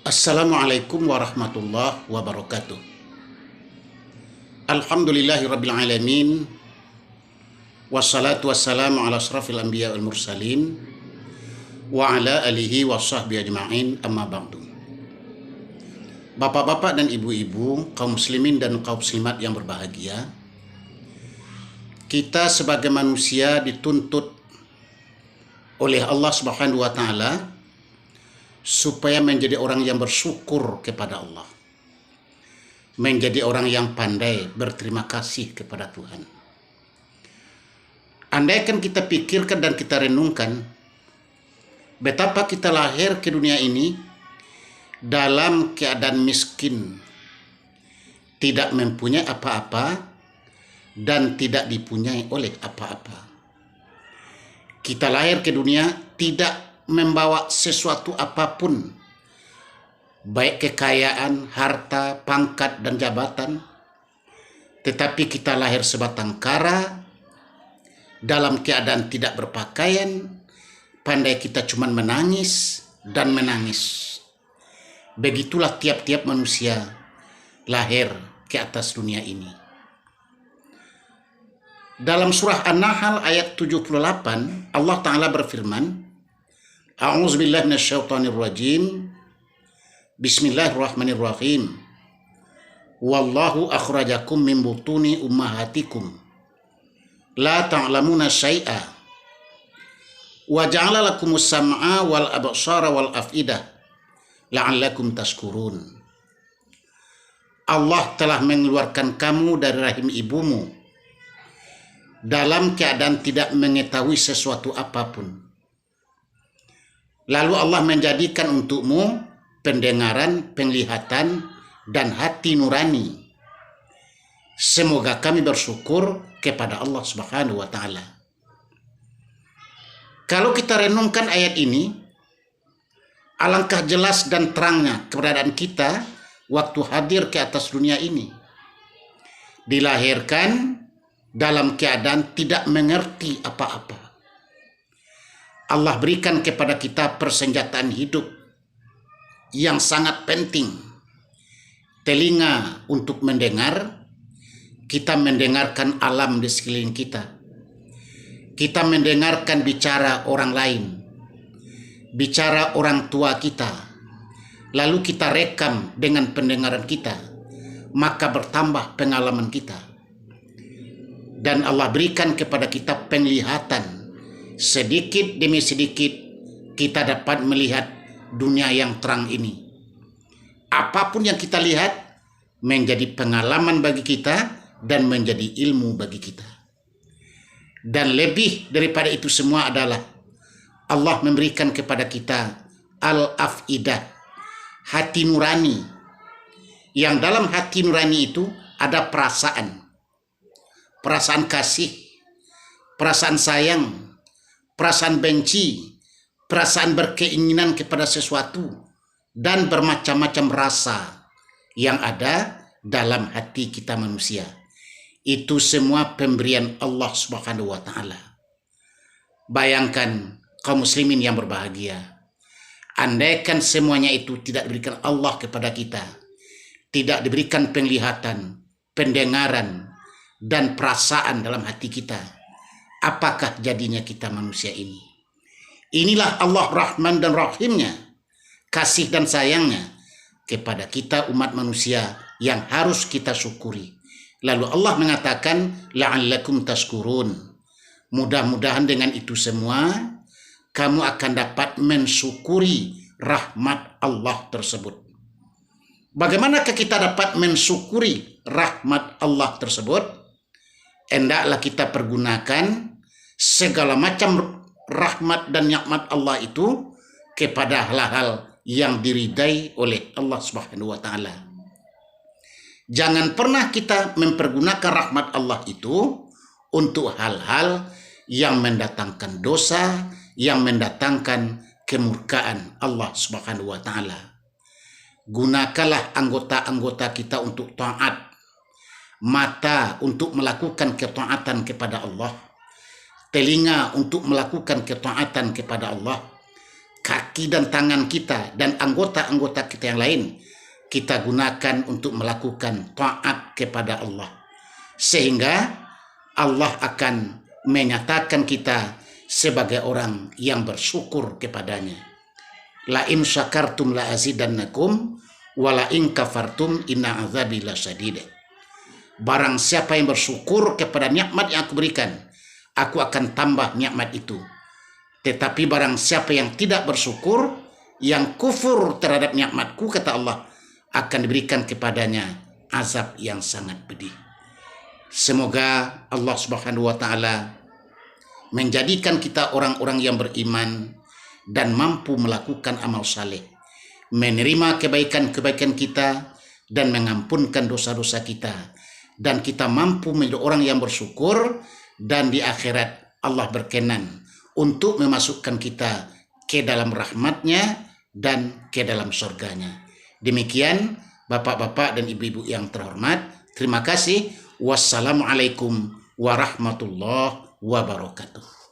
Assalamualaikum warahmatullahi wabarakatuh. Alhamdulillahirabbil alamin. Wassalatu wassalamu ala asrafil anbiya wal mursalin wa ala alihi washabbihi ajma'in, amma ba'du. Bapak-bapak dan ibu-ibu, kaum muslimin dan kaum muslimat yang berbahagia, kita sebagai manusia dituntut oleh Allah Subhanahu wa taala supaya menjadi orang yang bersyukur kepada Allah, menjadi orang yang pandai berterima kasih kepada Tuhan. Andaikan kita pikirkan dan kita renungkan betapa kita lahir ke dunia ini dalam keadaan miskin, tidak mempunyai apa-apa dan tidak dipunyai oleh apa-apa. Kita lahir ke dunia tidak membawa sesuatu apapun, baik kekayaan, harta, pangkat, dan jabatan, tetapi kita lahir sebatang kara dalam keadaan tidak berpakaian, pandai kita cuma menangis dan menangis. Begitulah tiap-tiap manusia lahir ke atas dunia ini. Dalam surah An-Nahl ayat 78, Allah Ta'ala berfirman, A'udzubillahi minasyaitonirrajim. Bismillahirrahmanirrahim. Wallahu akhrajakum min butuni ummahatikum la ta'lamuna syai'a wa ja'ala lakumus sam'a wal absara wal af'idah la'allakum tashkurun. Allah telah mengeluarkan kamu dari rahim ibumu dalam keadaan tidak mengetahui sesuatu apapun. Lalu Allah menjadikan untukmu pendengaran, penglihatan, dan hati nurani. Semoga kami bersyukur kepada Allah Subhanahu wa taala. Kalau kita renungkan ayat ini, alangkah jelas dan terangnya keberadaan kita waktu hadir ke atas dunia ini. Dilahirkan dalam keadaan tidak mengerti apa-apa. Allah berikan kepada kita persenjataan hidup yang sangat penting. Telinga untuk mendengar, kita mendengarkan alam di sekeliling kita. Kita mendengarkan bicara orang lain, bicara orang tua kita. Lalu kita rekam dengan pendengaran kita, maka bertambah pengalaman kita. Dan Allah berikan kepada kita penglihatan. Sedikit demi sedikit kita dapat melihat dunia yang terang ini. Apapun yang kita lihat menjadi pengalaman bagi kita dan menjadi ilmu bagi kita. Dan lebih daripada itu semua adalah Allah memberikan kepada kita al-afidah, hati nurani. Yang dalam hati nurani itu ada perasaan. Perasaan kasih, perasaan sayang, perasaan benci, perasaan berkeinginan kepada sesuatu, dan bermacam-macam rasa yang ada dalam hati kita manusia. Itu semua pemberian Allah Subhanahu wa taala. Bayangkan kaum muslimin yang berbahagia, andaikan semuanya itu tidak diberikan Allah kepada kita, tidak diberikan penglihatan, pendengaran, dan perasaan dalam hati kita, apakah jadinya kita manusia ini? Inilah Allah Rahman dan Rahimnya, kasih dan sayangnya kepada kita umat manusia yang harus kita syukuri. Lalu Allah mengatakan, la'allakum tashkurun. Mudah-mudahan dengan itu semua kamu akan dapat mensyukuri rahmat Allah tersebut. Bagaimanakah kita dapat mensyukuri rahmat Allah tersebut? Hendaklah kita pergunakan segala macam rahmat dan nikmat Allah itu kepada hal-hal yang diridai oleh Allah Subhanahu wa taala. Jangan pernah kita mempergunakan rahmat Allah itu untuk hal-hal yang mendatangkan dosa, yang mendatangkan kemurkaan Allah Subhanahu wa taala. Gunakanlah anggota-anggota kita untuk taat. Mata untuk melakukan ketaatan kepada Allah, telinga untuk melakukan ketaatan kepada Allah, kaki dan tangan kita dan anggota-anggota kita yang lain kita gunakan untuk melakukan taat kepada Allah, sehingga Allah akan menyatakan kita sebagai orang yang bersyukur kepadanya. La in syakartum la azidannakum wa la in kafartum inna azabi lasyadid. Barang siapa yang bersyukur kepada nikmat yang aku berikan, aku akan tambah nikmat itu. Tetapi barang siapa yang tidak bersyukur, yang kufur terhadap nikmatku, kata Allah, akan diberikan kepadanya azab yang sangat pedih. Semoga Allah Subhanahu wa taala menjadikan kita orang-orang yang beriman dan mampu melakukan amal saleh, menerima kebaikan-kebaikan kita dan mengampunkan dosa-dosa kita, dan kita mampu menjadi orang yang bersyukur, dan di akhirat Allah berkenan untuk memasukkan kita ke dalam rahmatnya dan ke dalam surganya. Demikian bapak-bapak dan ibu-ibu yang terhormat, terima kasih. Wassalamualaikum warahmatullahi wabarakatuh.